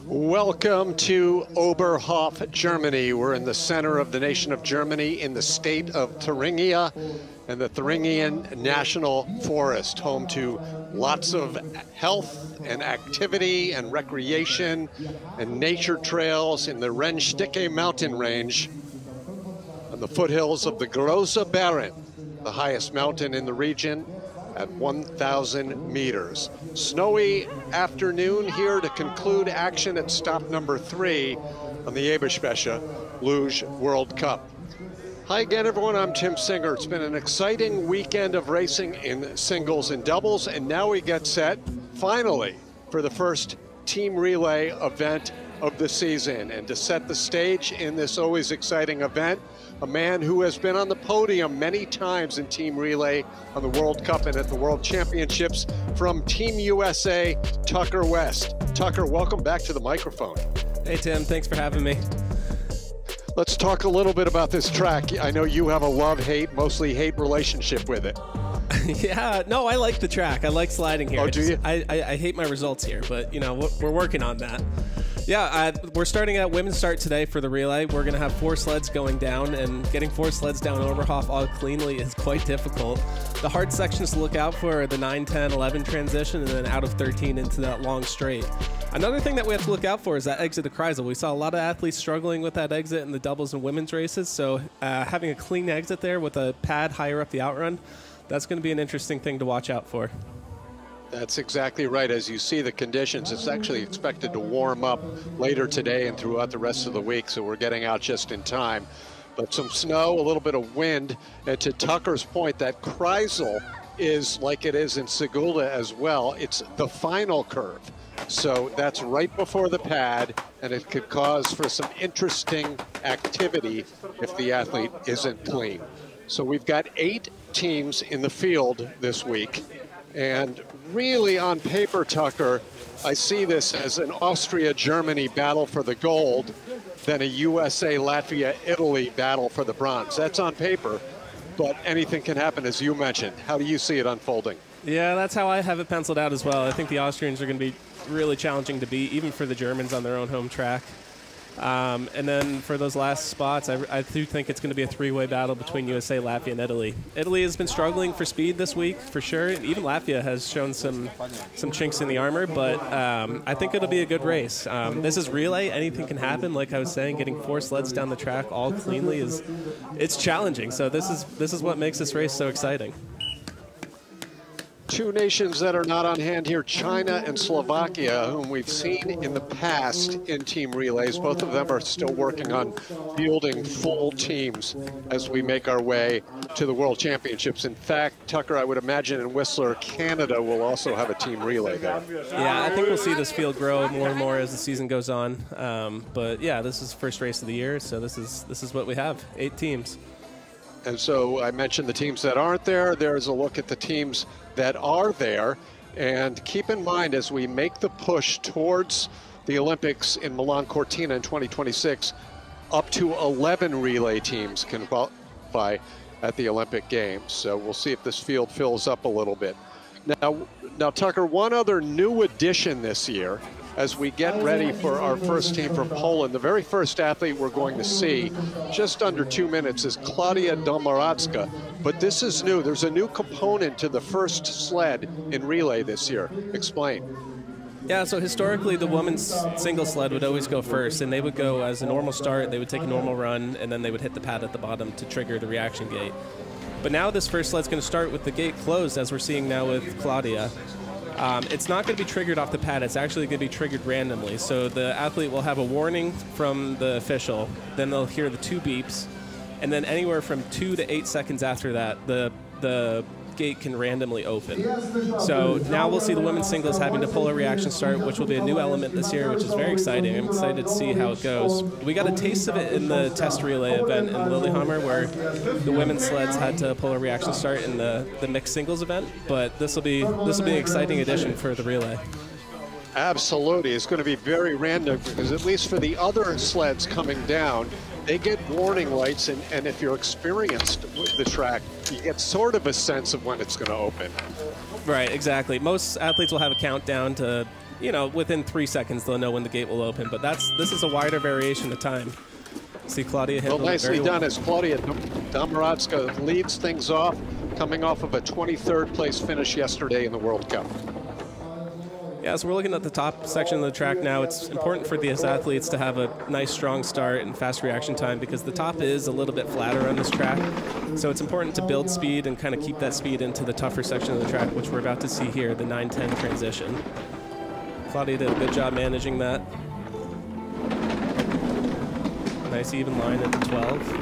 Welcome to Oberhof, Germany. We're in the center of the nation of Germany in the state of Thuringia and the Thuringian National Forest, home to lots of health and activity and recreation and nature trails in the Rennstecke mountain range on the foothills of the Große Bären, the highest mountain in the region at 1,000 meters. Snowy afternoon here to conclude action at stop number 3 on the EBERSPA Luge World Cup. Hi again, everyone. I'm Tim Singer. It's been an exciting weekend of racing in singles and doubles, and now we get set, finally, for the first team relay event of the season. And to set the stage in this always exciting event, a man who has been on the podium many times in team relay on the World Cup and at the World Championships, from Team USA, Tucker West. Tucker, welcome back to the microphone. Hey Tim, thanks for having me. Let's talk a little bit about this track. I know you have a love-hate, mostly hate relationship with it. Yeah, no, I like the track. I like sliding here. Oh, do you? I hate my results here, but you know, we're working on that. Yeah, we're starting at women's start today for the relay. We're going to have 4 sleds going down, and getting 4 sleds down Oberhof all cleanly is quite difficult. The hard sections to look out for are the 9, 10, 11 transition, and then out of 13 into that long straight. Another thing that we have to look out for is that exit to Kreisel. We saw a lot of athletes struggling with that exit in the doubles and women's races, so having a clean exit there with a pad higher up the outrun, that's going to be an interesting thing to watch out for. That's exactly right. As you see the conditions, it's actually expected to warm up later today and throughout the rest of the week, so we're getting out just in time. But some snow, a little bit of wind, and to Tucker's point, that Kreisel is like it is in Sigulda as well. It's the final curve. So that's right before the pad, and it could cause for some interesting activity if the athlete isn't clean. So we've got 8 teams in the field this week. And really, on paper, Tucker, I see this as an Austria-Germany battle for the gold, then a USA, Latvia, Italy battle for the bronze. That's on paper, but anything can happen, as you mentioned. How do you see it unfolding? Yeah, that's how I have it penciled out as well. I think the Austrians are going to be really challenging to beat, even for the Germans on their own home track. And then for those last spots, I do think it's going to be a 3-way battle between USA, Latvia, and Italy. Italy has been struggling for speed this week, for sure. Even Latvia has shown some chinks in the armor, but I think it'll be a good race. This is relay. Anything can happen. Like I was saying, getting 4 sleds down the track all cleanly it's challenging. So this is what makes this race so exciting. 2 nations that are not on hand here, China and Slovakia, whom we've seen in the past in team relays. Both of them are still working on fielding full teams as we make our way to the World Championships. In fact, Tucker, I would imagine in Whistler, Canada will also have a team relay there. Yeah, I think we'll see this field grow more and more as the season goes on. But yeah, this is the first race of the year, so this is what we have, 8 teams. And so I mentioned the teams that aren't there. There's a look at the teams that are there. And keep in mind, as we make the push towards the Olympics in Milan Cortina in 2026, up to 11 relay teams can qualify at the Olympic Games. So we'll see if this field fills up a little bit. Now Tucker, one other new addition this year, as we get ready for our first team from Poland, the very first athlete we're going to see, just under 2 minutes, is Klaudia Domaracka. But this is new. There's a new component to the first sled in relay this year. Explain. Yeah, so historically the women's single sled would always go first, and they would go as a normal start, they would take a normal run, and then they would hit the pad at the bottom to trigger the reaction gate. But now this first sled's going to start with the gate closed, as we're seeing now with Klaudia. It's not going to be triggered off the pad. It's actually going to be triggered randomly. So the athlete will have a warning from the official, then they'll hear the 2 beeps, and then anywhere from 2 to 8 seconds after that, the gate can randomly open. So now we'll see the women's singles having to pull a reaction start, which will be a new element this year, which is very exciting. I'm excited to see how it goes. We got a taste of it in the test relay event in Lillehammer, where the women's sleds had to pull a reaction start in the mixed singles event, but this will be an exciting addition for the relay. Absolutely. It's going to be very random, because at least for the other sleds coming down, they get warning lights, and if you're experienced with the track, you get sort of a sense of when it's going to open. Right, exactly. Most athletes will have a countdown to you know, within 3 seconds they'll know when the gate will open. But this is a wider variation of time. See Claudia handle it nicely very done well. as Claudia Domorodska leads things off, coming off of a 23rd place finish yesterday in the World Cup. Yeah, so we're looking at the top section of the track now. It's important for these athletes to have a nice, strong start and fast reaction time because the top is a little bit flatter on this track. So it's important to build speed and kind of keep that speed into the tougher section of the track, which we're about to see here, the 9-10 transition. Claudia did a good job managing that. Nice even line at the 12.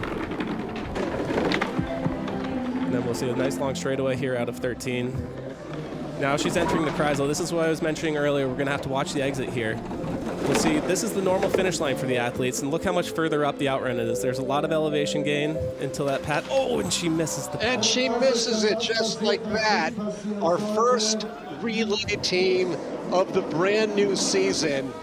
And then we'll see a nice long straightaway here out of 13. Now she's entering the Kreisel. This is what I was mentioning earlier. We're going to have to watch the exit here. We'll see, this is the normal finish line for the athletes, and look how much further up the outrun it is. There's a lot of elevation gain until that pad. Oh, and she misses the pad. And she misses it just like that. Our first relay team of the brand new season.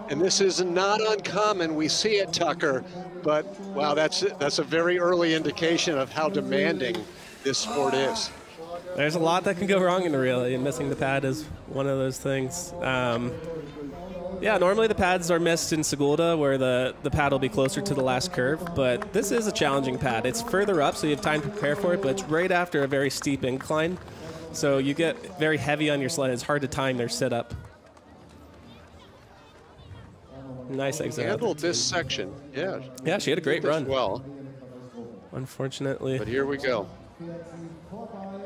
And this is not uncommon. We see it, Tucker. But, wow, that's a very early indication of how demanding this sport is. There's a lot that can go wrong in the relay, and missing the pad is one of those things. Yeah, normally the pads are missed in Sigulda, where the pad will be closer to the last curve, but this is a challenging pad. It's further up, so you have time to prepare for it, but it's right after a very steep incline, so you get very heavy on your sled. It's hard to time their sit-up. Nice exit. Handled this section, yeah. Yeah, she had a great run. Well, unfortunately. but here we go.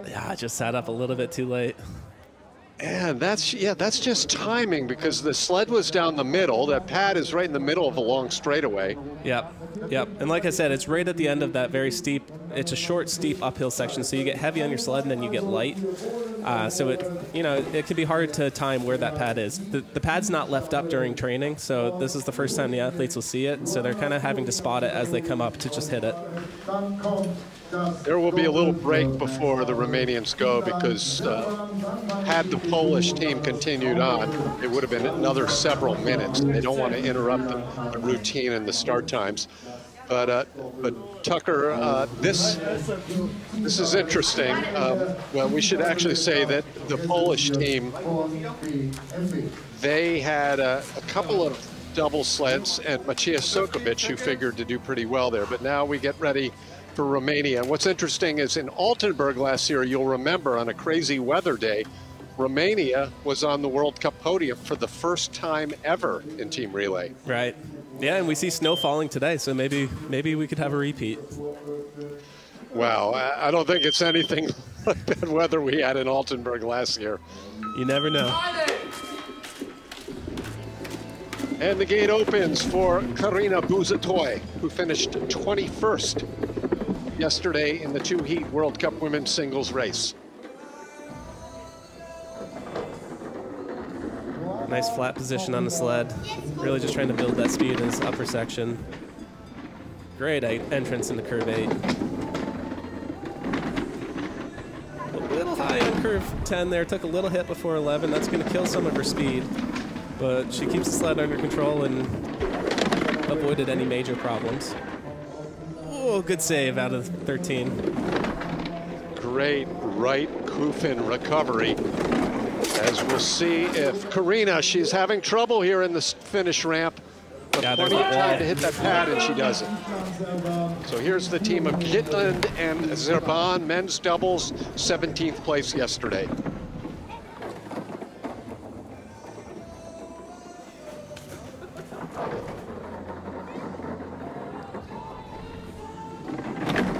Yeah, I just sat up a little bit too late. And that's just timing because the sled was down the middle. That pad is right in the middle of a long straightaway. Yep. And like I said, it's right at the end of that very steep, it's a short, steep uphill section, so you get heavy on your sled and then you get light. So it can be hard to time where that pad is. The pad's not left up during training, so this is the first time the athletes will see it, so they're kind of having to spot it as they come up to just hit it. There will be a little break before the Romanians go because had the Polish team continued on, it would have been another several minutes. They don't want to interrupt the routine and the start times. But Tucker, this is interesting. Well, we should actually say that the Polish team, they had a couple of double sleds and Maciej Sokovic, who figured to do pretty well there. But now we get ready for Romania. And what's interesting is in Altenburg last year, you'll remember on a crazy weather day, Romania was on the World Cup podium for the first time ever in team relay. Right. Yeah, and we see snow falling today, so maybe we could have a repeat. Wow, I don't think it's anything like that weather we had in Altenburg last year. You never know. And the gate opens for Karina Buzatoy, who finished 21st yesterday in the two-heat World Cup women's singles race. Nice flat position on the sled. Really just trying to build that speed in this upper section. Great entrance into curve 8. A little high on curve 10 there. Took a little hit before 11. That's going to kill some of her speed. But she keeps the sled under control and avoided any major problems. Oh, good save out of 13. Great right Kufin recovery. As we'll see if Karina, she's having trouble here in the finish ramp, but plenty of time to hit that pad, and she does it. So here's the team of Gitland and Zerban, men's doubles, 17th place yesterday.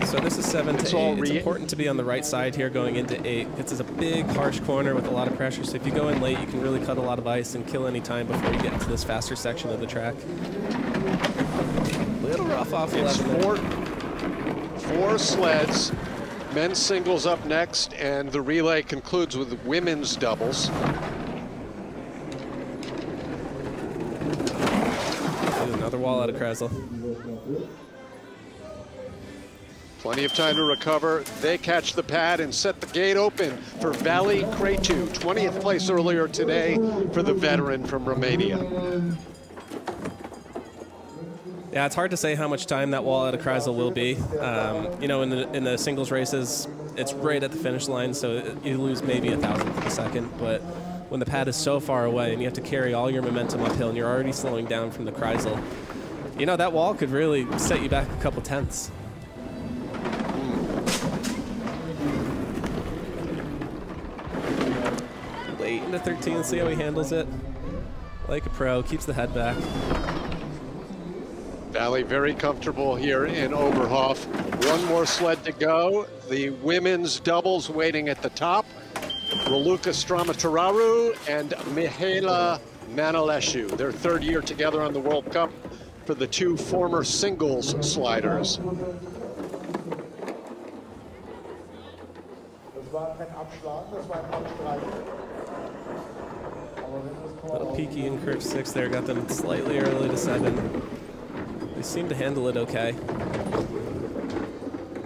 So this is 7 to 8. It's important to be on the right side here going into 8. This is a big, harsh corner with a lot of pressure, so if you go in late, you can really cut a lot of ice and kill any time before you get into this faster section of the track. Little rough off 11 four sleds, men's singles up next, and the relay concludes with women's doubles. Another wall out of Kreisel. Plenty of time to recover. They catch the pad and set the gate open for Vali Cretu, 20th place earlier today for the veteran from Romania. Yeah, it's hard to say how much time that wall out of Kreisel will be. You know, in the singles races, it's right at the finish line, so you lose maybe 1,000th of a second. But when the pad is so far away and you have to carry all your momentum uphill and you're already slowing down from the Kreisel. You know, that wall could really set you back a couple tenths. Late into 13, see how he handles it. Like a pro, keeps the head back. Valley very comfortable here in Oberhof. One more sled to go. The women's doubles waiting at the top. Raluca Stramatarau and Mihaela Manalescu. Their third year together on the World Cup for the two former singles sliders. Little peaky in curve 6 there, got them slightly early to 7. They seem to handle it okay.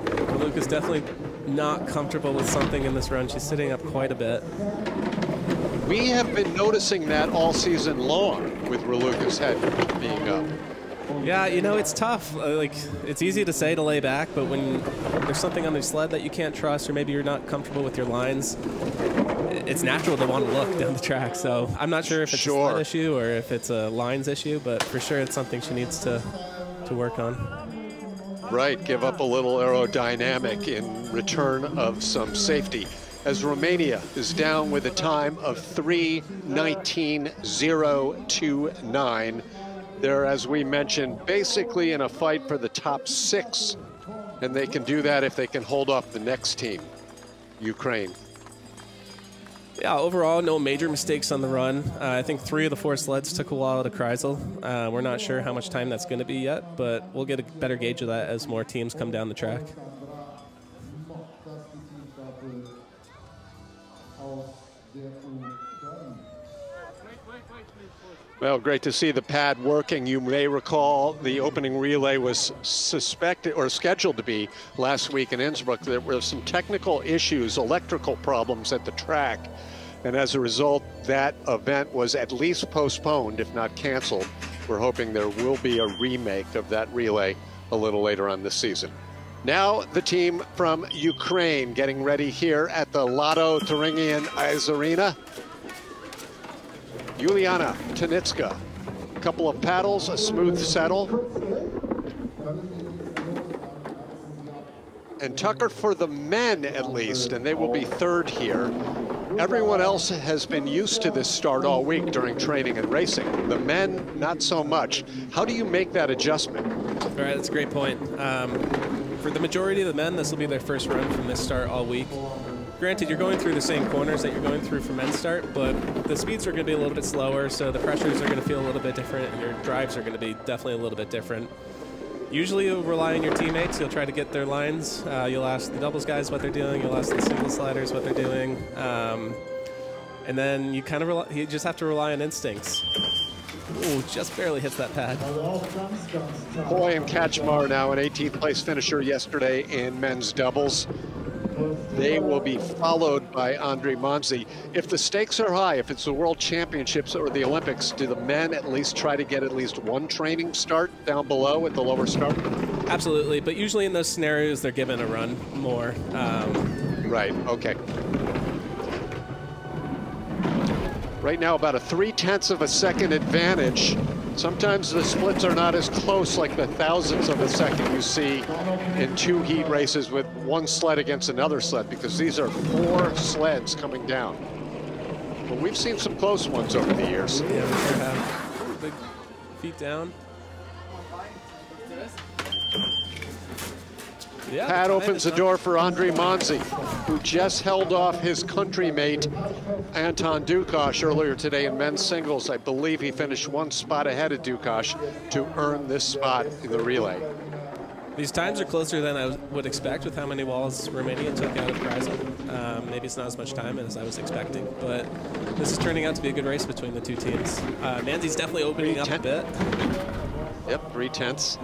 Raluca's definitely not comfortable with something in this run. She's sitting up quite a bit. We have been noticing that all season long with Raluca's head being up. Yeah, you know, it's tough. Like, it's easy to say to lay back, but when there's something on the sled that you can't trust, or maybe you're not comfortable with your lines, it's natural to want to look down the track. So I'm not sure if it's a sled issue or if it's a lines issue, but for sure it's something she needs to work on. Right, give up a little aerodynamic in return of some safety. As Romania is down with a time of 3:19.029. They're, as we mentioned, basically in a fight for the top 6, and they can do that if they can hold off the next team, Ukraine. Yeah, overall, no major mistakes on the run. I think 3 of the 4 sleds took a while to Kreisel. We're not sure how much time that's going to be yet, but we'll get a better gauge of that as more teams come down the track. Well, great to see the pad working. You may recall the opening relay was suspected or scheduled to be last week in Innsbruck. There were some technical issues, electrical problems at the track. And as a result, that event was at least postponed, if not canceled. We're hoping there will be a remake of that relay a little later on this season. Now the team from Ukraine getting ready here at the Lotto Thuringian Ice Arena. Juliana Tanitska, a couple of paddles, a smooth settle. And Tucker for the men at least, and they will be third here. Everyone else has been used to this start all week during training and racing. The men, not so much. How do you make that adjustment? All right, that's a great point. For the majority of the men, this will be their first run from this start all week. Granted, you're going through the same corners that you're going through for men's start, but the speeds are going to be a little bit slower, so the pressures are going to feel a little bit different, and your drives are going to be definitely a little bit different. Usually you'll rely on your teammates. You'll try to get their lines. You'll ask the doubles guys what they're doing. You'll ask the single sliders what they're doing. And then you kind of you just have to rely on instincts. Ooh, just barely hits that pad. Hoyam Kaczmar now an 18th place finisher yesterday in men's doubles. They will be followed by Andre Monzi. If the stakes are high, if it's the World Championships or the Olympics, do the men at least try to get at least one training start down below at the lower start? Absolutely, but usually in those scenarios, they're given a run more. Right, okay. Right now, about a 0.3 of a second advantage. Sometimes the splits are not as close, like the thousandths of a second you see in 2 heat races with one sled against another sled, because these are 4 sleds coming down. But we've seen some close ones over the years. Yeah, we sure have. Big feet down. Yeah, Pat opens the door for Andre Monzi, who just held off his countrymate Anton Dukash earlier today in men's singles. I believe he finished 1 spot ahead of Dukash to earn this spot in the relay. These times are closer than I would expect with how many walls Romania took out of Kreisel. Maybe it's not as much time as I was expecting, but this is turning out to be a good race between the two teams. Manzi's definitely opening up a bit. Yep, 3/10.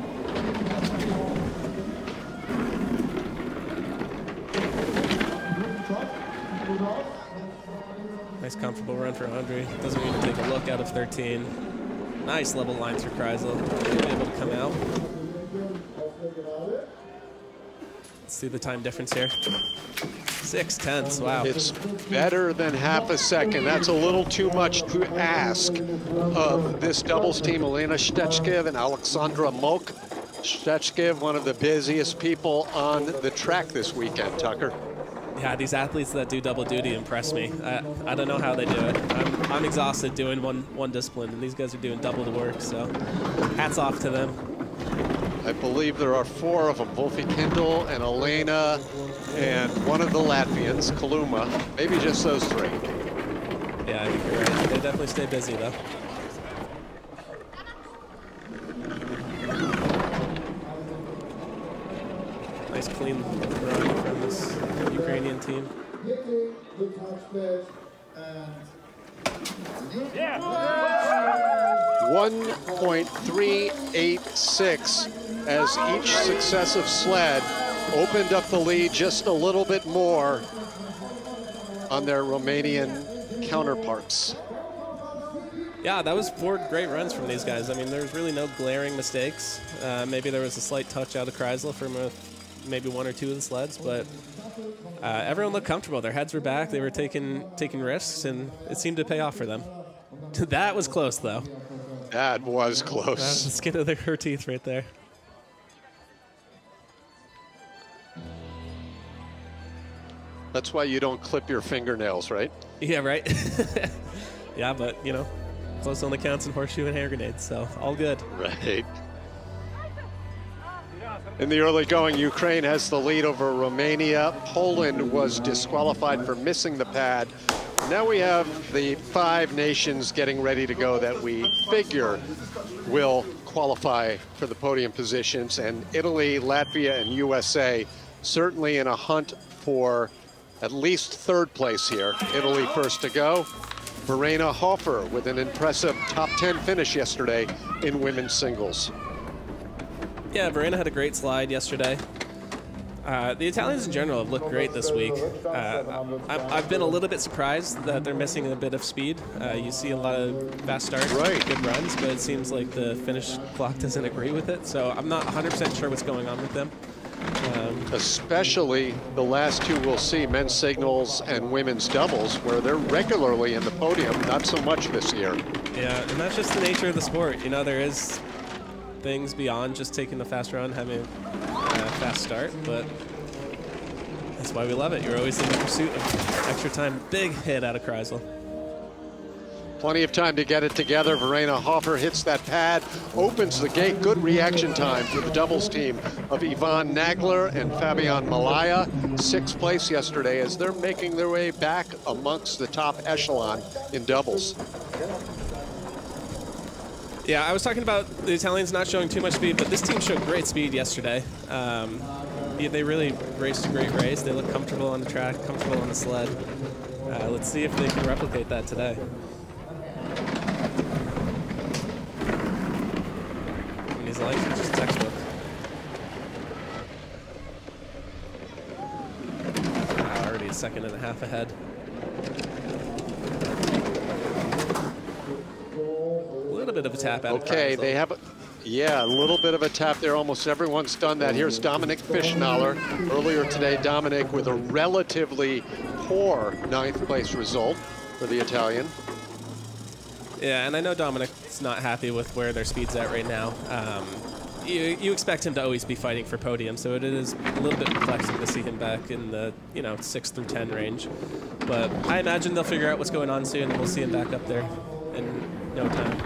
Nice comfortable run for Andre. Doesn't even take a look out of 13. Nice level lines for Kreisel. Able to come out. Let's see the time difference here. 6/10, wow. It's better than half a second. That's a little too much to ask of this doubles team, Elena Stechkiv and Alexandra Molk. Stechkiv, one of the busiest people on the track this weekend, Tucker. Yeah, these athletes that do double duty impress me. I don't know how they do it. I'm exhausted doing one discipline, and these guys are doing double the work, so hats off to them. I believe there are 4 of them, Wolfie Kindle and Elena, and one of the Latvians, Kaluma. Maybe just those 3. Yeah, I think you're right. They definitely stay busy, though. Nice clean run from this Ukrainian team. 1.386 as each successive sled opened up the lead just a little bit more on their Romanian counterparts. Yeah, that was 4 great runs from these guys. I mean, there's really no glaring mistakes. Maybe there was a slight touch out of Kreisler from maybe 1 or 2 of the sleds, but everyone looked comfortable. Their heads were back. They were taking risks, and it seemed to pay off for them. That was close, though. That was close. That's the skin of her teeth right there. That's why you don't clip your fingernails, right? Yeah, right? Yeah, but, you know, close only counts in horseshoe and hand grenades, so all good. Right. In the early going, Ukraine has the lead over Romania. Poland was disqualified for missing the pad. Now we have the 5 nations getting ready to go that we figure will qualify for the podium positions, and Italy, Latvia, and USA certainly in a hunt for at least 3rd place here. Italy first to go. Verena Hofer with an impressive top 10 finish yesterday in women's singles. Yeah, Verena had a great slide yesterday. The Italians in general have looked great this week. I've been a little bit surprised that they're missing a bit of speed. You see a lot of fast starts, right, good runs, but it seems like the finish clock doesn't agree with it. So I'm not 100% sure what's going on with them. Especially the last 2 we'll see, men's singles and women's doubles, where they're regularly in the podium, not so much this year. Yeah, and that's just the nature of the sport. You know, there is things beyond just taking the fast run, having a fast start, but that's why we love it. You're always in the pursuit of extra time. Big hit out of Kreisel. Plenty of time to get it together. Verena Hofer hits that pad, opens the gate. Good reaction time for the doubles team of Yvonne Nagler and Fabian Malaya. 6th place yesterday as they're making their way back amongst the top echelon in doubles. Yeah, I was talking about the Italians not showing too much speed, but this team showed great speed yesterday. They really raced a great race. They look comfortable on the track, comfortable on the sled. Let's see if they can replicate that today. And these lights are just textbook. Wow, already a 1.5 seconds ahead. A little bit of a tap out. Okay, they have, a little bit of a tap there. Almost everyone's done that. Here's Dominic Fischnaller. Earlier today, Dominic with a relatively poor 9th place result for the Italian. Yeah, and I know Dominic's not happy with where their speed's at right now. You expect him to always be fighting for podium, so it is a little bit perplexing to see him back in the 6 through 10 range. But I imagine they'll figure out what's going on soon, and we'll see him back up there in no time.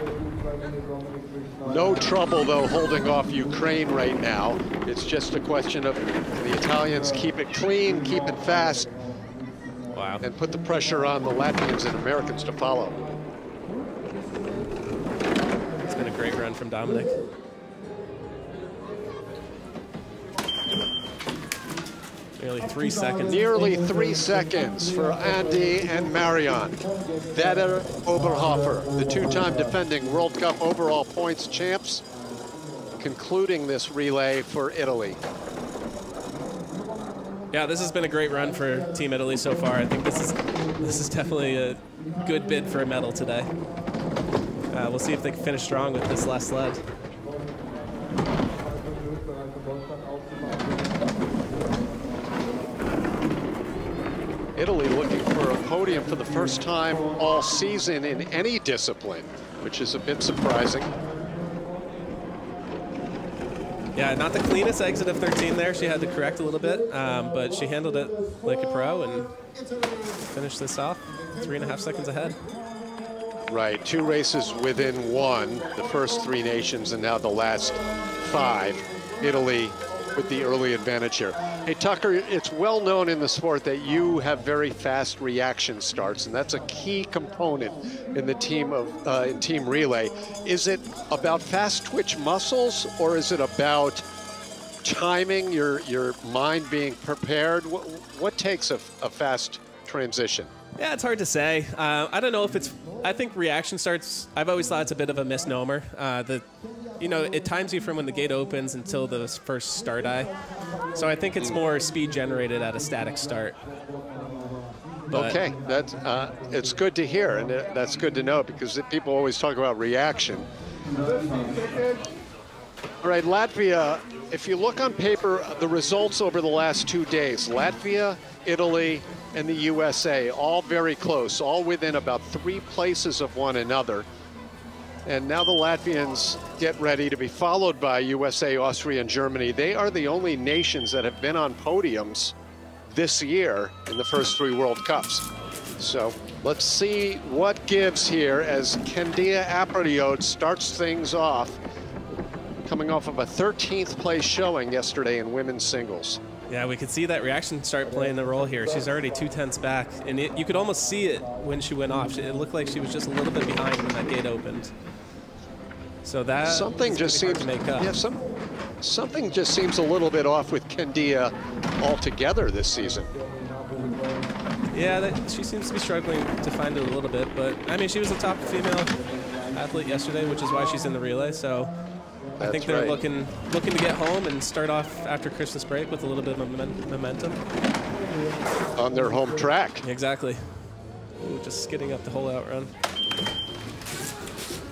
No trouble, though, holding off Ukraine right now. It's just a question of the Italians keep it clean, keep it fast, wow, and put the pressure on the Latvians and Americans to follow. It's been a great run from Dominic. Nearly 3 seconds. Nearly 3 seconds for Andy and Marion. Vetter Oberhofer, the 2-time defending World Cup overall points champs, concluding this relay for Italy. Yeah, this has been a great run for Team Italy so far. I think this is definitely a good bid for a medal today. We'll see if they can finish strong with this last sled. Italy looking for a podium for the first time all season in any discipline, which is a bit surprising. Yeah, not the cleanest exit of 13 there. She had to correct a little bit, but she handled it like a pro and finished this off 3.5 seconds ahead. Right, 2 races within 1, the first 3 nations and now the last 5. Italy with the early advantage here. Hey Tucker, it's well known in the sport that you have very fast reaction starts, and that's a key component in the team of in team relay. Is it about fast twitch muscles, or is it about timing, your mind being prepared? What takes a fast transition? Yeah, it's hard to say. I don't know if it's, I think reaction starts, I've always thought it's a bit of a misnomer. You know, it times you from when the gate opens until the first start eye. So I think it's more speed generated at a static start. But okay, that's it's good to hear, and that's good to know, because people always talk about reaction. All right, Latvia, if you look on paper, the results over the last 2 days, Latvia, Italy, and the USA, all very close, all within about 3 places of one another. And now the Latvians get ready to be followed by USA, Austria, and Germany. They are the only nations that have been on podiums this year in the first 3 World Cups. So let's see what gives here as Candia Apriliot starts things off, coming off of a 13th place showing yesterday in women's singles. yeah, we could see that reaction start playing a role here. She's already 2/10 back, and you could almost see it when she went off. It looked like she was just a little bit behind when that gate opened. So that something just seems to make up. Yeah, something just seems a little bit off with Candia altogether this season. Yeah, she seems to be struggling to find it a little bit, but I mean, she was a top female athlete yesterday, which is why she's in the relay. So I think they're looking to get home and start off after Christmas break with a little bit of momentum on their home track. Exactly. Ooh, just skidding up the whole outrun.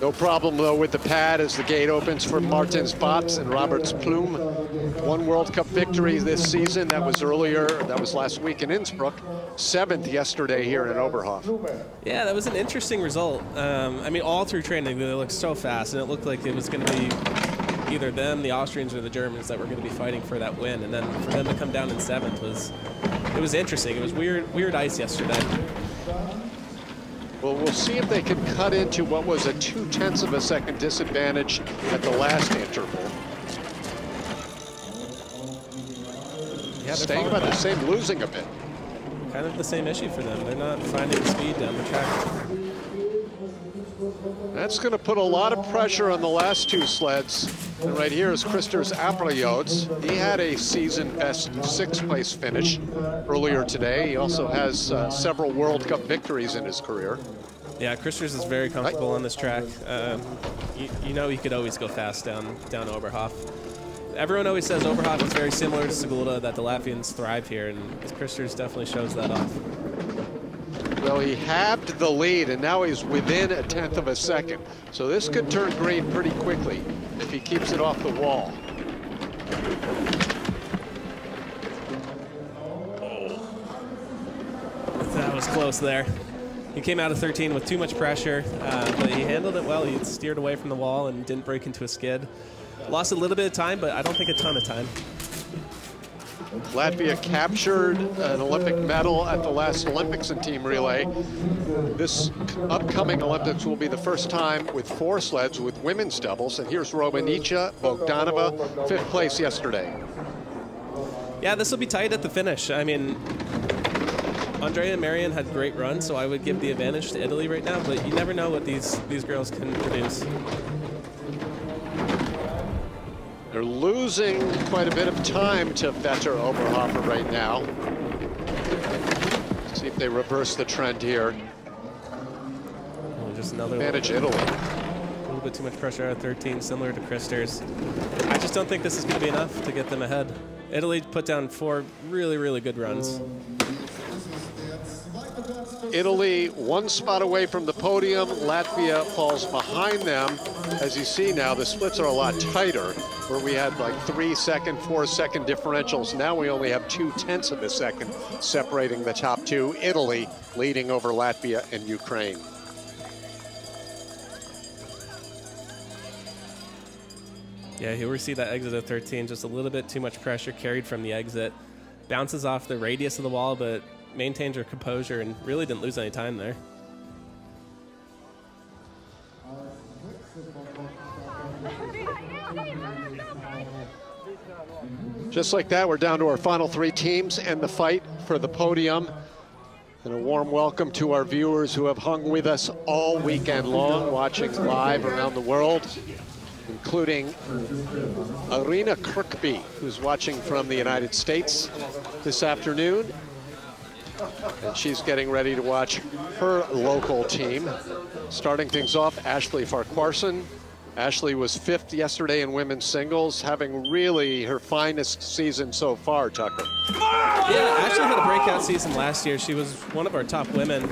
No problem, though, with the pad as the gate opens for Martins Bots and Roberts Plume. 1 World Cup victory this season. That was earlier, that was last week in Innsbruck. 7th yesterday here in Oberhof. Yeah, that was an interesting result. I mean, all through training, they looked so fast, and it looked like it was going to be either them, the Austrians, or the Germans that were going to be fighting for that win. And then for them to come down in 7th was interesting. It was weird ice yesterday. Well, we'll see if they can cut into what was a 0.2 of a second disadvantage at the last interval. Yeah, staying about the same, losing a bit. Kind of the same issue for them. They're not finding the speed down the track. That's going to put a lot of pressure on the last 2 sleds. And right here is Christers Apriliot. He had a season best 6th place finish earlier today. He also has several World Cup victories in his career. Yeah, Christers is very comfortable on this track. You know he could always go fast down Oberhof. Everyone always says Oberhof is very similar to Sigulda, that the Latvians thrive here, and Christers definitely shows that off. Well, he halved the lead, and now he's within a 1/10 of a second. So this could turn green pretty quickly if he keeps it off the wall. That was close there. He came out of 13 with too much pressure, but he handled it well. He steered away from the wall and didn't break into a skid. Lost a little bit of time, but I don't think a ton of time. Latvia captured an Olympic medal at the last Olympics in team relay. This upcoming Olympics will be the first time with 4 sleds with women's doubles. And here's Romanica Bogdanova, 5th place yesterday. Yeah, this will be tight at the finish. I mean, Andrea and Marion had great runs, so I would give the advantage to Italy right now, but you never know what these girls can produce. They're losing quite a bit of time to Vetter Oberhofer right now. Let's see if they reverse the trend here. Oh, just another advantage Italy. A little bit too much pressure at 13, similar to Christers. I just don't think this is going to be enough to get them ahead. Italy put down 4 really, really good runs. Italy 1 spot away from the podium. Latvia falls behind them. As you see now, the splits are a lot tighter, where we had like 3-second, 4-second differentials. Now we only have 0.2 of a second separating the top two. Italy leading over Latvia and Ukraine. Yeah, here we see that exit of 13, just a little bit too much pressure carried from the exit. Bounces off the radius of the wall, but maintains her composure and really didn't lose any time there. Just like that, we're down to our final 3 teams and the fight for the podium. And a warm welcome to our viewers who have hung with us all weekend long, watching live around the world, including Arena Kirkby, who's watching from the United States this afternoon. And she's getting ready to watch her local team. Starting things off, Ashley Farquharson. Ashley was 5th yesterday in women's singles, having really her finest season so far, Tucker. Yeah, Ashley had a breakout season last year. She was one of our top women.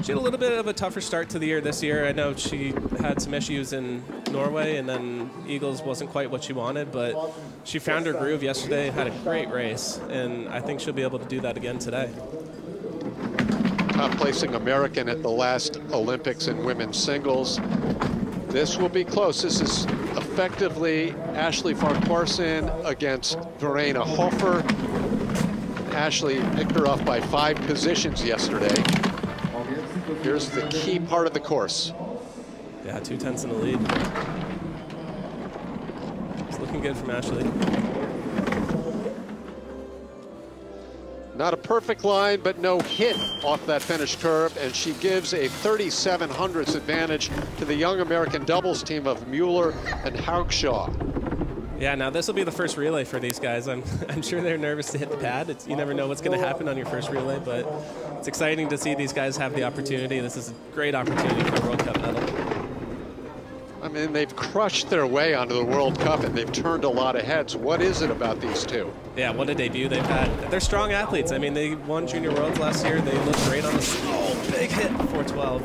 She had a little bit of a tougher start to the year this year. I know she had some issues in Norway, and then Eagles wasn't quite what she wanted, but she found her groove yesterday, had a great race, and I think she'll be able to do that again today. Top placing American at the last Olympics in women's singles. This will be close. This is effectively Ashley Farquharson against Verena Hofer. Ashley picked her off by 5 positions yesterday. Here's the key part of the course. Yeah, 2/10 in the lead. It's looking good from Ashley. Not a perfect line, but no hit off that finish curve, and she gives a 37/100ths advantage to the young American doubles team of Mueller and Haugshaw. Yeah, now this will be the first relay for these guys. I'm sure they're nervous to hit the pad. You never know what's going to happen on your first relay, but it's exciting to see these guys have the opportunity. This is a great opportunity for a World Cup medal. I mean, they've crushed their way onto the World Cup, and they've turned a lot of heads. What is it about these two? Yeah, what a debut they've had. They're strong athletes. I mean, they won Junior Worlds last year. They looked great on the big hit 412.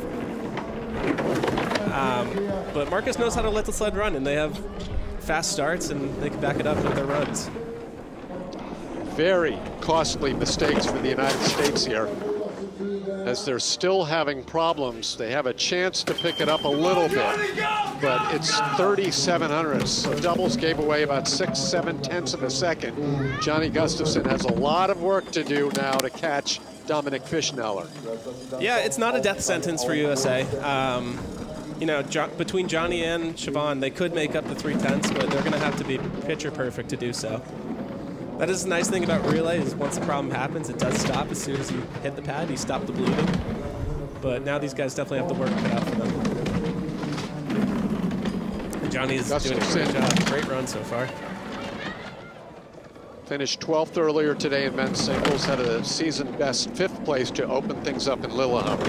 But Marcus knows how to let the sled run, and they have fast starts, and they can back it up with their runs. Very costly mistakes for the United States here, as they're still having problems. They have a chance to pick it up a little bit, but it's 37/100ths. Doubles gave away about 6/7 of a second. Johnny Gustafson has a lot of work to do now to catch Dominic Fischneller. Yeah, it's not a death sentence for USA. You know, between Johnny and Siobhan, they could make up the 3/10, but they're going to have to be picture perfect to do so. That is the nice thing about relay, is once a problem happens, it does stop. As soon as you hit the pad, you stop the bleeding. But now these guys definitely have the work cut out for them. And Johnny is doing a great job. Great run so far. Finished 12th earlier today in men's singles, had a season best 5th place to open things up in Lillehammer.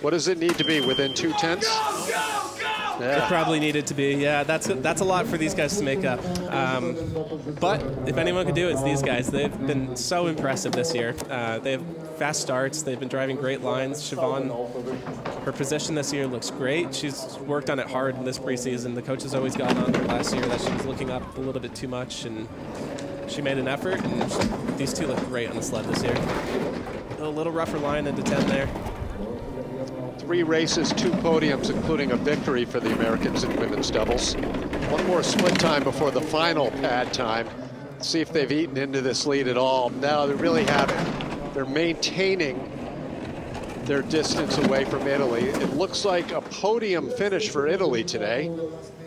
What does it need to be, within 2/10? Yeah. It probably needed to be. Yeah, that's a lot for these guys to make up. But if anyone could do it, it's these guys. They've been so impressive this year. They have fast starts. They've been driving great lines. Siobhan, her position this year looks great. She's worked on it hard in this preseason. The coaches always got on her last year that she was looking up a little bit too much, and she made an effort, and these two look great on the sled this year. A little rougher line into 10 there. 3 races, 2 podiums, including a victory for the Americans in women's doubles. One more split time before the final pad time. See if they've eaten into this lead at all. No, they really haven't. They're maintaining their distance away from Italy. It looks like a podium finish for Italy today,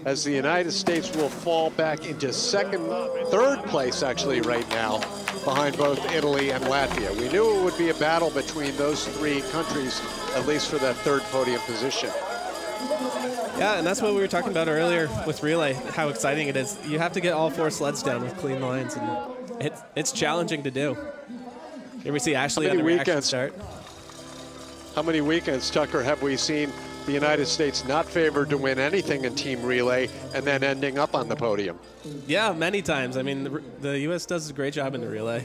as the United States will fall back into 3rd place actually right now, behind both Italy and Latvia. We knew it would be a battle between those 3 countries, at least for that 3rd podium position. Yeah, and that's what we were talking about earlier with relay, how exciting it is. You have to get all 4 sleds down with clean lines, and it's challenging to do. Here we see Ashley on the reaction start. How many weekends, Tucker, have we seen the United States not favored to win anything in team relay and then ending up on the podium. Yeah, many times. I mean, the U.S. does a great job in the relay.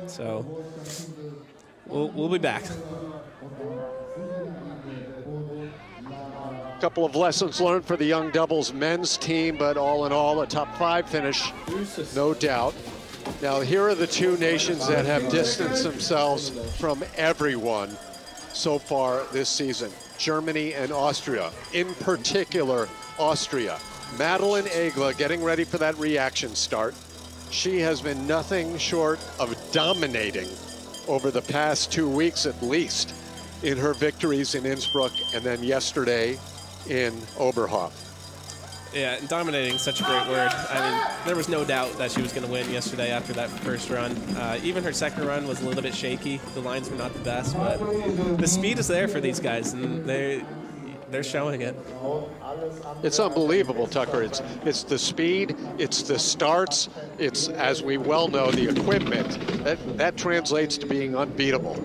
So we'll be back. A couple of lessons learned for the young doubles men's team, but all in all, a top 5 finish, no doubt. Now, here are the two nations that have distanced themselves from everyone so far this season, Germany and Austria. In particular, Austria. Madeline Egla getting ready for that reaction start. She has been nothing short of dominating over the past 2 weeks at least in her victories in Innsbruck and then yesterday in Oberhof. Yeah, dominating, such a great word. I mean, there was no doubt that she was going to win yesterday after that first run. Even her second run was a little bit shaky. The lines were not the best, but the speed is there for these guys, and they're showing it. It's unbelievable, Tucker. It's the speed, it's the starts, it's, as we well know, the equipment. That translates to being unbeatable.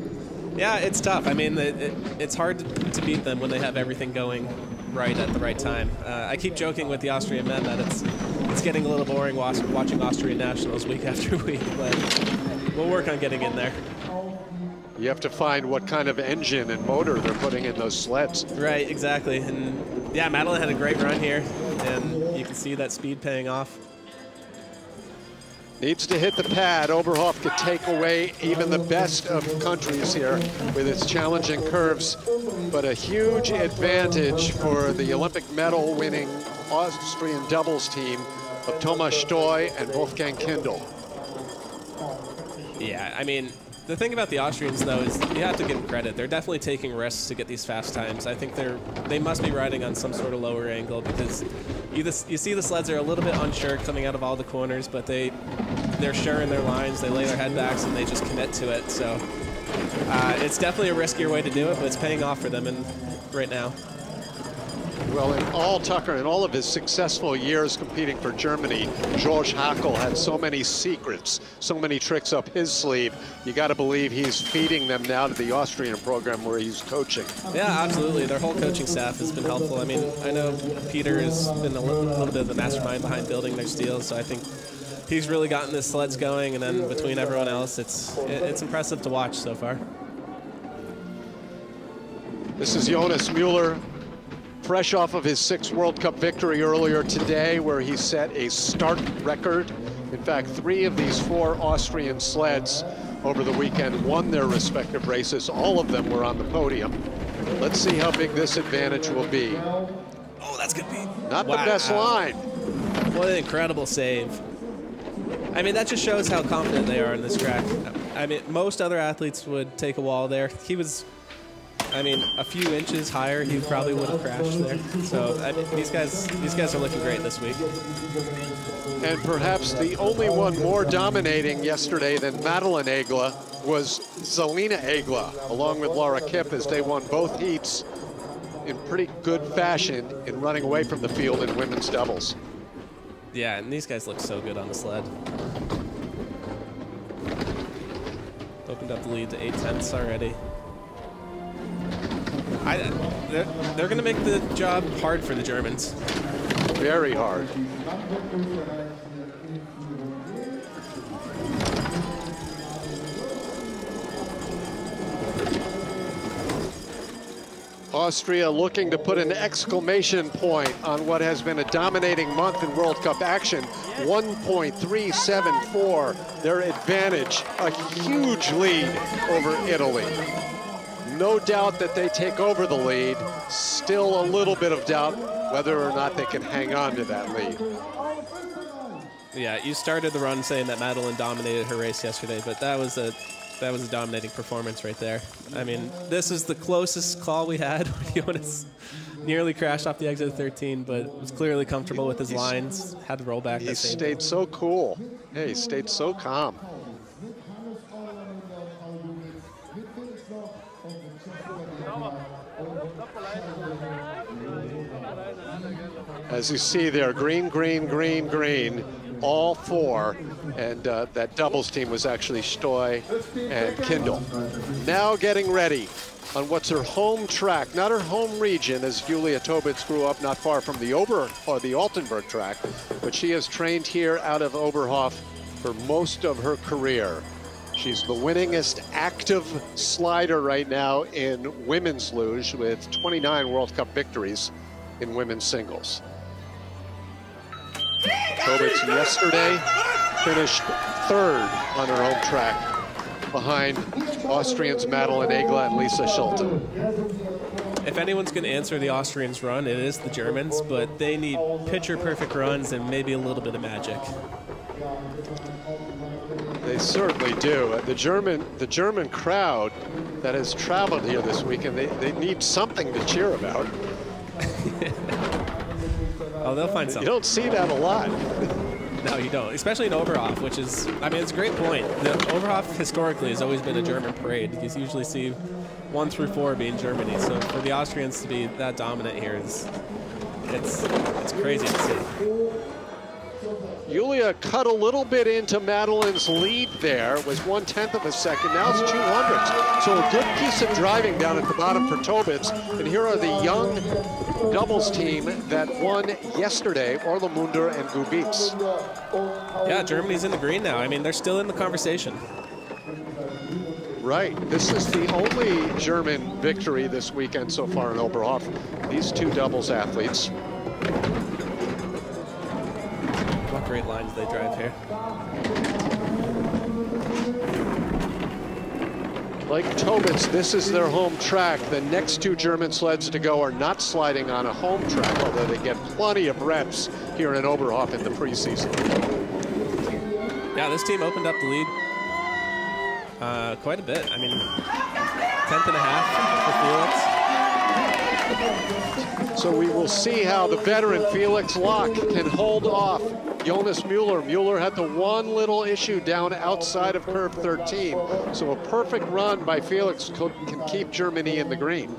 Yeah, it's tough. I mean, it's hard to beat them when they have everything going right at the right time. I keep joking with the Austrian men that it's getting a little boring watching Austrian nationals week after week, but we'll work on getting in there. You have to find what kind of engine and motor they're putting in those sleds. Right, exactly. And yeah, Madeline had a great run here, and you can see that speed paying off. Needs to hit the pad. Oberhof could take away even the best of countries here with its challenging curves, but a huge advantage for the Olympic medal winning Austrian doubles team of Thomas Stoy and Wolfgang Kindl. Yeah, I mean, the thing about the Austrians, though, is you have to give them credit. They're definitely taking risks to get these fast times. I think they must be riding on some sort of lower angle, because you see the sleds are a little bit unsure coming out of all the corners, but they're sure in their lines. They lay their head backs and they just commit to it. So it's definitely a riskier way to do it, but it's paying off for them right now. Well, in all, Tucker, in all of his successful years competing for Germany, George Hackl had so many secrets, so many tricks up his sleeve. You got to believe he's feeding them now to the Austrian program where he's coaching. Yeah, absolutely. Their whole coaching staff has been helpful. I mean, I know Peter has been a little bit of the mastermind behind building their steels, so I think he's really gotten the sleds going, and then between everyone else, it's impressive to watch so far. This is Jonas Müller, fresh off of his 6th World Cup victory earlier today, where he set a start record. In fact, 3 of these 4 Austrian sleds over the weekend won their respective races. All of them were on the podium. Let's see how big this advantage will be. Oh, that's good beat. Not the best line. What an incredible save. I mean, that just shows how confident they are in this track. I mean, most other athletes would take a wall there. He was, I mean, a few inches higher, he probably would have crashed there. So I mean, these guys are looking great this week. And perhaps the only one more dominating yesterday than Madeline Egla was Zelina Egla, along with Laura Kipp, as they won both heats in pretty good fashion in running away from the field in women's doubles. Yeah, and these guys look so good on the sled. Opened up the lead to 8/10 already. They're going to make the job hard for the Germans. Very hard. Austria looking to put an exclamation point on what has been a dominating month in World Cup action. 1.374, their advantage, a huge lead over Italy. No doubt that they take over the lead. Still a little bit of doubt whether or not they can hang on to that lead. Yeah, you started the run saying that Madeline dominated her race yesterday, but that was a dominating performance right there. I mean, this is the closest call we had when Jonas nearly crashed off the exit of 13, but was clearly comfortable with his lines, had to roll back. He stayed so cool. Hey, he stayed so calm. As you see there, green, green, green, green. all four, and that doubles team was actually Stoy and Kindle. Now getting ready on what's her home track, not her home region, as Julia Tobitz grew up not far from the the Altenburg track, but she has trained here out of Oberhof for most of her career. She's the winningest active slider right now in women's luge with 29 World Cup victories in women's singles. Tobitz yesterday finished third on her home track behind Austrians Madeline Egla and Lisa Schulte. If anyone's going to answer the Austrians' run, it is the Germans, but they need picture-perfect runs and maybe a little bit of magic. They certainly do. The German crowd that has traveled here this weekend, they need something to cheer about. Oh, they'll find something. You don't see that a lot. No, you don't, especially in Oberhof, which is, I mean, it's a great point. The Oberhof historically has always been a German parade. You usually see 1 through 4 being Germany. So for the Austrians to be that dominant here is, it's crazy to see. Julia cut a little bit into Madeline's lead there. It was 1/10 of a second. Now it's 200. So a good piece of driving down at the bottom for Tobitz. And here are the young doubles team that won yesterday, Orlamunder and Gubitz. Yeah, Germany's in the green now. I mean, they're still in the conversation. Right. This is the only German victory this weekend so far in Oberhof. These two doubles athletes. What great lines they drive here. Like Tobitz, this is their home track. The next two German sleds to go are not sliding on a home track, although they get plenty of reps here in Oberhof in the preseason. Yeah, this team opened up the lead quite a bit. I mean, 10th and a half for Felix. So we will see how the veteran Felix Locke can hold off Jonas Mueller. Mueller had the one little issue down outside of curve 13. So a perfect run by Felix can keep Germany in the green.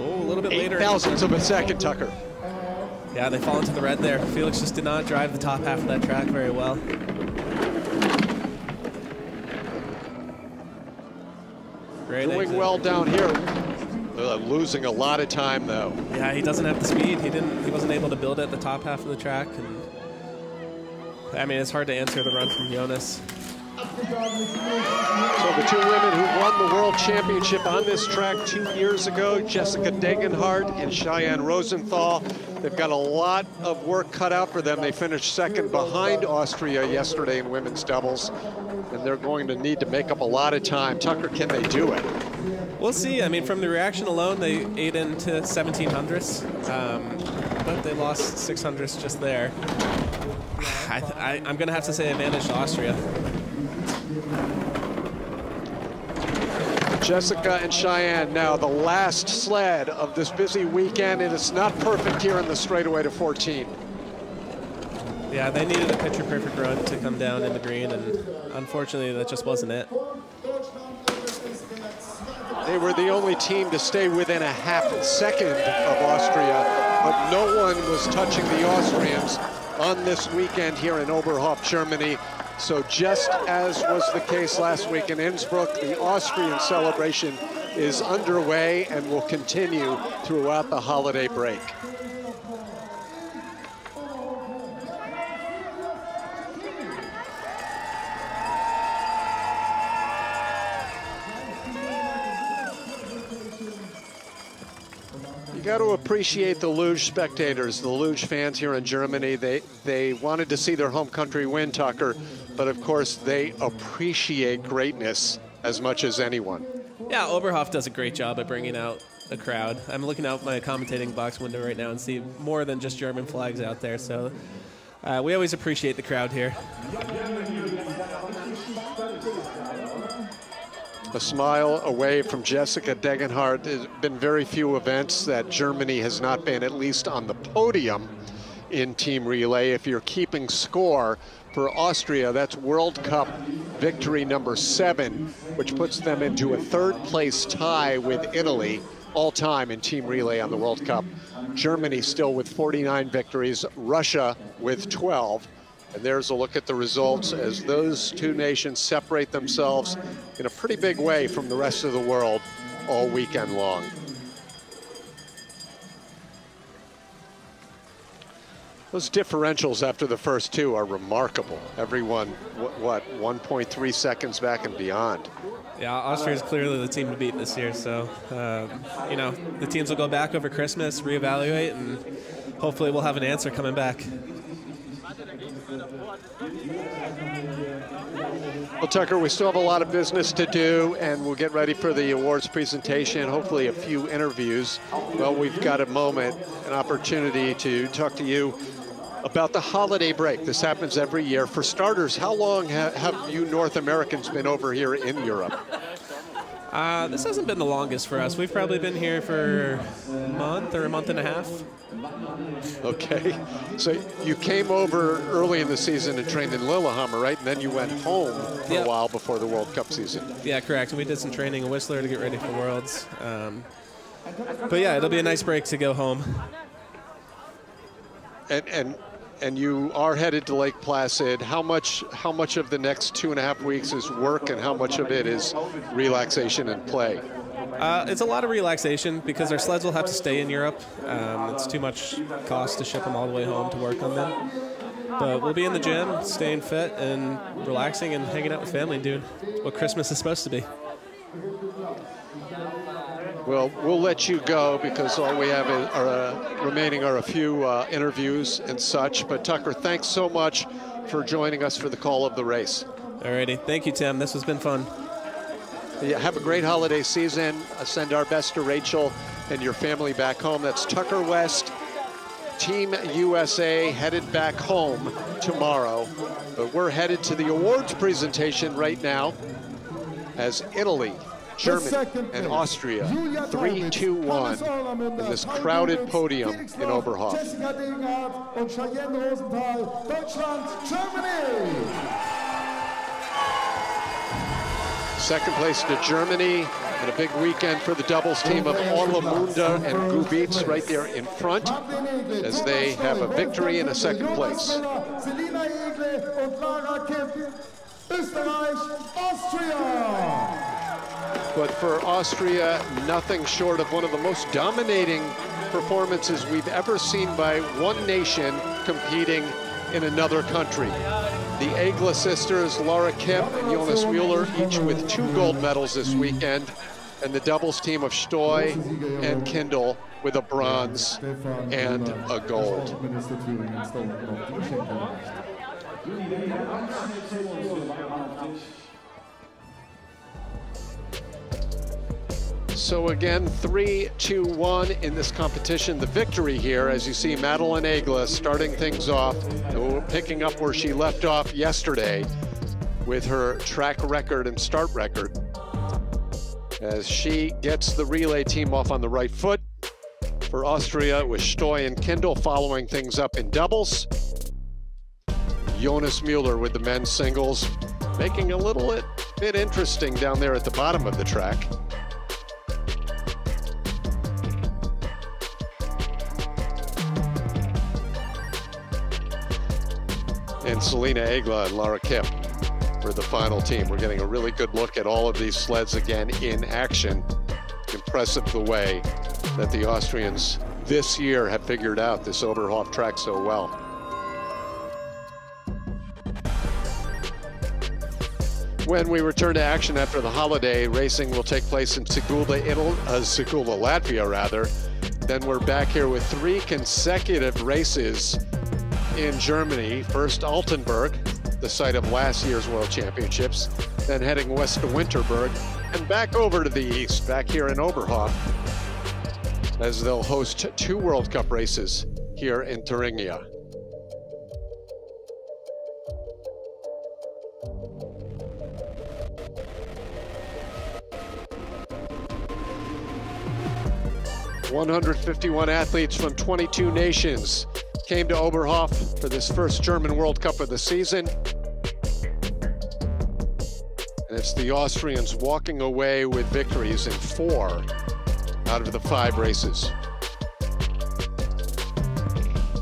Oh, a little bit later. 0.008 of a second, Tucker. Yeah, they fall into the red there. Felix just did not drive the top half of that track very well. Great Doing exit. well down here. Losing a lot of time though. Yeah, he doesn't have the speed. He wasn't able to build it at the top half of the track. And I mean, it's hard to answer the run from Jonas. So the two women who won the World Championship on this track 2 years ago, Jessica Degenhardt and Cheyenne Rosenthal, they've got a lot of work cut out for them. They finished second behind Austria yesterday in women's doubles, and they're going to need to make up a lot of time. Tucker, can they do it? We'll see. I mean, from the reaction alone, they ate into 1700s, but they lost 600s just there. I'm going to have to say advantage to Austria. Jessica and Cheyenne now the last sled of this busy weekend, and it's not perfect here in the straightaway to 14. Yeah, they needed a picture-perfect run to come down in the green, and unfortunately that just wasn't it. They were the only team to stay within a half second of Austria, but no one was touching the Austrians on this weekend here in Oberhof, Germany. So just as was the case last week in Innsbruck, the Austrian celebration is underway and will continue throughout the holiday break. You got to appreciate the luge spectators, the luge fans here in Germany. They wanted to see their home country win, Tucker, but of course they appreciate greatness as much as anyone. Yeah, Oberhof does a great job at bringing out a crowd. I'm looking out my commentating box window right now and see more than just German flags out there, so we always appreciate the crowd here. A smile away from Jessica Degenhardt. There's been very few events that Germany has not been at least on the podium in team relay. If you're keeping score for Austria, that's World Cup victory number 7, which puts them into a third place tie with Italy all-time in team relay on the World Cup. Germany still with 49 victories, Russia with 12. And there's a look at the results as those two nations separate themselves in a pretty big way from the rest of the world all weekend long. Those differentials after the first two are remarkable. Everyone, what 1.3 seconds back and beyond. Yeah, Austria is clearly the team to beat this year. So, you know, the teams will go back over Christmas, reevaluate, and hopefully we'll have an answer coming back. Well, Tucker, we still have a lot of business to do, and we'll get ready for the awards presentation, hopefully a few interviews. Well, we've got a moment, an opportunity to talk to you about the holiday break. This happens every year. For starters, how long have you North Americans been over here in Europe? This hasn't been the longest for us. We've probably been here for a month or a month and a half. Okay, so you came over early in the season and trained in Lillehammer, right? And then you went home for a while before the World Cup season. Yeah, correct. We did some training in Whistler to get ready for Worlds. But yeah, it'll be a nice break to go home. And you are headed to Lake Placid. How much of the next 2.5 weeks is work, and how much of it is relaxation and play? It's a lot of relaxation because our sleds will have to stay in Europe. It's too much cost to ship them all the way home to work on them. But we'll be in the gym, staying fit and relaxing and hanging out with family and doing what Christmas is supposed to be. Well, we'll let you go because all we have remaining are a few interviews and such. But Tucker, thanks so much for joining us for the call of the race. Alrighty, thank you, Tim. This has been fun. Yeah, have a great holiday season. Send our best to Rachel and your family back home. That's Tucker West, Team USA, headed back home tomorrow. But we're headed to the awards presentation right now as Italy, Germany, and Austria, 3-2-1 in this crowded podium in Oberhof. Second place to Germany, and a big weekend for the doubles team of Orlamunda and Gubitz right there in front as they have a victory in a second place. But for Austria, nothing short of one of the most dominating performances we've ever seen by one nation competing in another country. The Egla sisters, Laura Kipp and Jonas Müller, each with 2 gold medals this weekend, and the doubles team of Stoy and Kindle with a bronze and a gold. So again, 3-2-1 in this competition. The victory here, as you see, Madeleine Egla starting things off, picking up where she left off yesterday with her track record and start record, as she gets the relay team off on the right foot. For Austria, with Stoy and Kindle following things up in doubles. Jonas Müller with the men's singles, making a little bit interesting down there at the bottom of the track. And Selina Egla and Laura Kipp for the final team. We're getting a really good look at all of these sleds again in action. Impressive the way that the Austrians this year have figured out this Oberhof track so well. When we return to action after the holiday, racing will take place in Sigulda, Latvia rather. Then we're back here with 3 consecutive races in Germany. First Altenburg, the site of last year's World Championships, then heading west to Winterberg, and back over to the east, back here in Oberhof, as they'll host 2 World Cup races here in Thuringia. "151 athletes from 22 nations came to Oberhof for this first German World Cup of the season. And it's the Austrians walking away with victories in 4 out of the 5 races.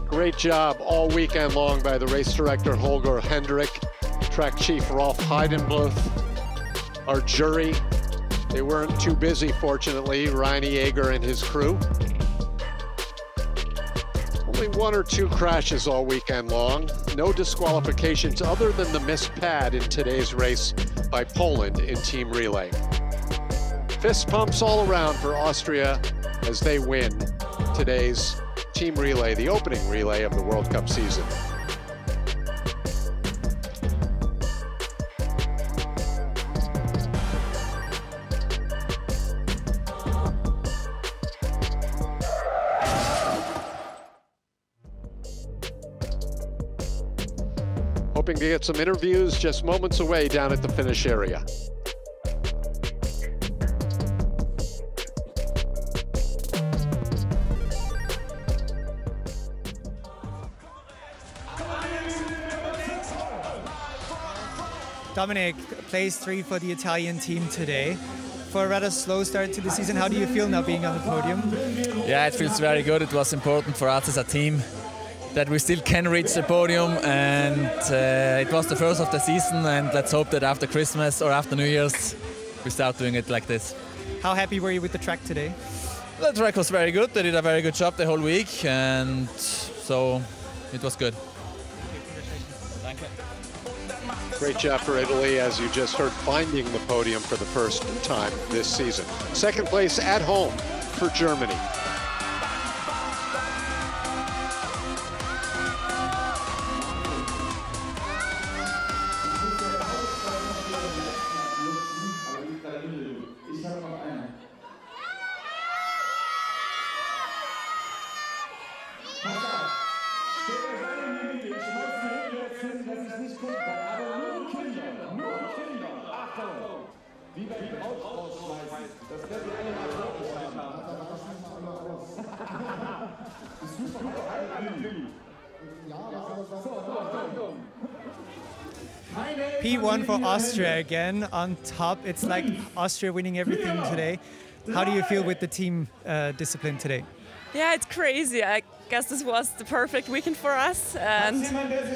Great job all weekend long by the race director Holger Hendrick, track chief Rolf Heidenbluth, our jury. They weren't too busy, fortunately, Reini Jaeger and his crew. Only 1 or 2 crashes all weekend long. No disqualifications other than the missed pad in today's race by Poland in team relay. Fist pumps all around for Austria as they win today's team relay, the opening relay of the World Cup season. Hoping to get some interviews just moments away down at the finish area. Dominic, place 3 for the Italian team today. For a rather slow start to the season, how do you feel now being on the podium? Yeah, it feels very good. It was important for us as a team that we still can reach the podium, and it was the first of the season, and let's hope that after Christmas or after New Year's we start doing it like this. How happy were you with the track today? The track was very good. They did a very good job the whole week, and so it was good. Thank you. Great job for Italy, as you just heard, finding the podium for the first time this season. Second place at home for Germany. P1 for Austria again on top. It's like Austria winning everything today. How do you feel with the team discipline today? Yeah, it's crazy. I guess this was the perfect weekend for us, and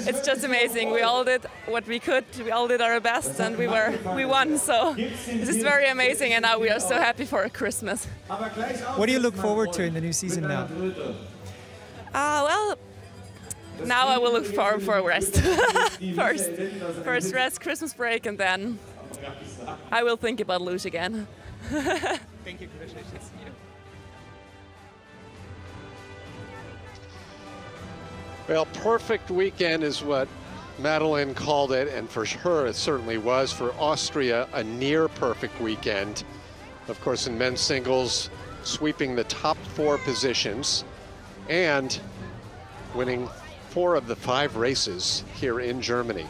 it's just amazing. We all did what we could. We all did our best, and we won. So this is very amazing, and now we are so happy for Christmas. What do you look forward to in the new season now? Well, now I will look forward for a rest. First rest, Christmas break, and then I will think about luge again. Thank you. Congratulations. Well, perfect weekend is what Madeline called it, and for her it certainly was. For Austria, a near perfect weekend. Of course, in men's singles, sweeping the top 4 positions and winning 4 of the 5 races here in Germany.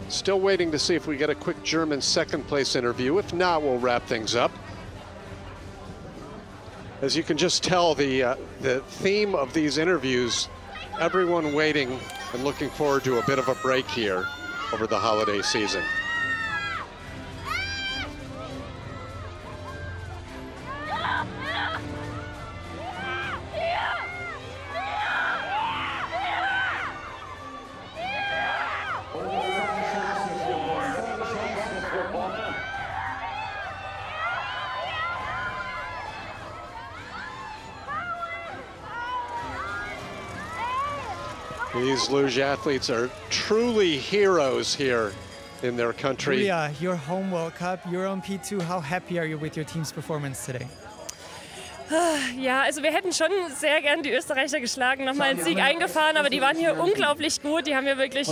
Still waiting to see if we get a quick German second place interview. If not, we'll wrap things up. As you can just tell, the theme of these interviews, everyone waiting and looking forward to a bit of a break here over the holiday season. These luge athletes are truly heroes here in their country. Julia, your home World Cup, you're on P2. How happy are you with your team's performance today? Ja, also wir hätten schon sehr gern die Österreicher geschlagen, nochmal einen Sieg eingefahren, aber die waren hier unglaublich gut. Die haben hier wirklich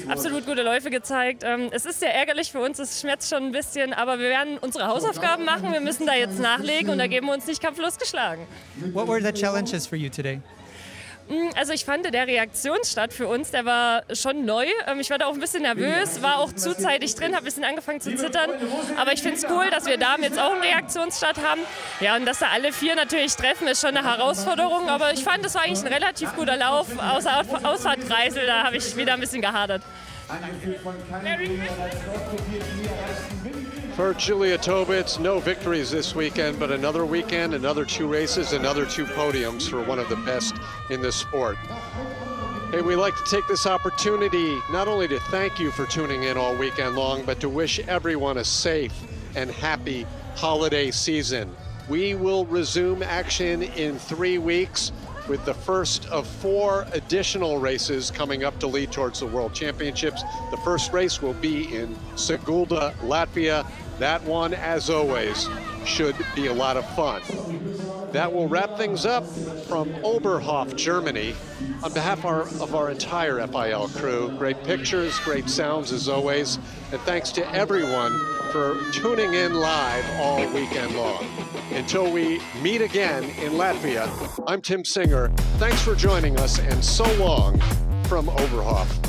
absolut gute Läufe gezeigt. Es ist sehr ärgerlich für uns, es schmerzt schon ein bisschen, aber wir werden unsere Hausaufgaben machen. Wir müssen da jetzt nachlegen und da geben wir uns nicht kampflos geschlagen. What were the challenges for you today? Also ich fand, der Reaktionsstart für uns, der war schon neu. Ich war da auch ein bisschen nervös, war auch zuzeitig drin, habe ein bisschen angefangen zu zittern. Aber ich finde es cool, dass wir da jetzt auch einen Reaktionsstart haben. Ja, und dass da alle 4 natürlich treffen, ist schon eine Herausforderung. Aber ich fand, das war eigentlich ein relativ guter Lauf. Außer Ausfahrt Kreisel, da habe ich wieder ein bisschen gehadert. For Julia Tobitz, no victories this weekend, but another weekend, another 2 races, another 2 podiums for one of the best in the sport. Hey, we'd like to take this opportunity not only to thank you for tuning in all weekend long, but to wish everyone a safe and happy holiday season. We will resume action in 3 weeks with the first of 4 additional races coming up to lead towards the World Championships. The first race will be in Sigulda, Latvia. That one, as always, should be a lot of fun. That will wrap things up from Oberhof, Germany. On behalf of our entire FIL crew, great pictures, great sounds as always, and thanks to everyone for tuning in live all weekend long. Until we meet again in Latvia, I'm Tim Singer. Thanks for joining us, and so long from Oberhof.